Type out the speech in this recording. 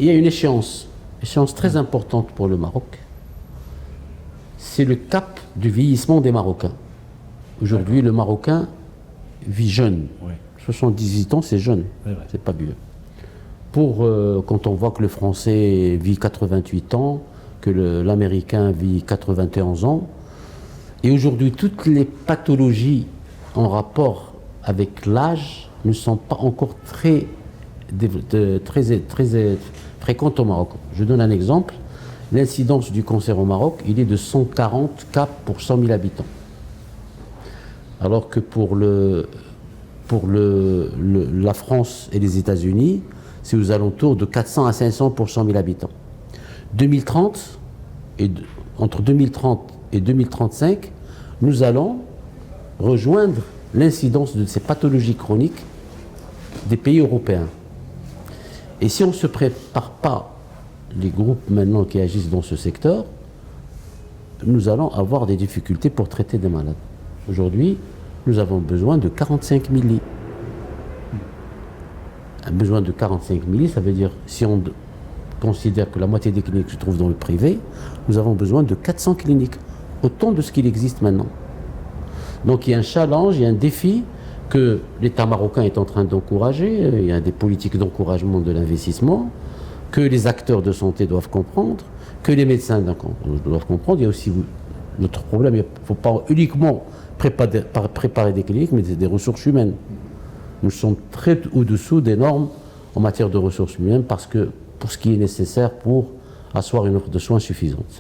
il y a une échéance très importante pour le Maroc. C'est le cap du vieillissement des Marocains. Aujourd'hui, le Marocain vit jeune. Oui. 78 ans, c'est jeune, c'est pas vieux. Quand on voit que le Français vit 88 ans, que l'Américain vit 91 ans, et aujourd'hui, toutes les pathologies en rapport avec l'âge ne sont pas encore très fréquentes au Maroc. Je donne un exemple. L'incidence du cancer au Maroc, il est de 140 cas pour 100 000 habitants. Alors que pour la France et les États-Unis, c'est aux alentours de 400 à 500 pour 100 000 habitants. Entre 2030 et 2035, nous allons rejoindre l'incidence de ces pathologies chroniques des pays européens. Et si on ne se prépare pas, les groupes maintenant qui agissent dans ce secteur, nous allons avoir des difficultés pour traiter des malades. Aujourd'hui, nous avons besoin de 45 000 lits. Un besoin de 45 000 lits, ça veut dire, si on considère que la moitié des cliniques se trouvent dans le privé, nous avons besoin de 400 cliniques, autant de ce qu'il existe maintenant. Donc il y a un challenge, il y a un défi que l'État marocain est en train d'encourager, il y a des politiques d'encouragement de l'investissement, que les acteurs de santé doivent comprendre, que les médecins doivent comprendre. Il y a aussi notre problème, il ne faut pas uniquement préparer des cliniques, mais des ressources humaines. Nous sommes très au-dessous des normes en matière de ressources humaines pour ce qui est nécessaire pour asseoir une offre de soins suffisante.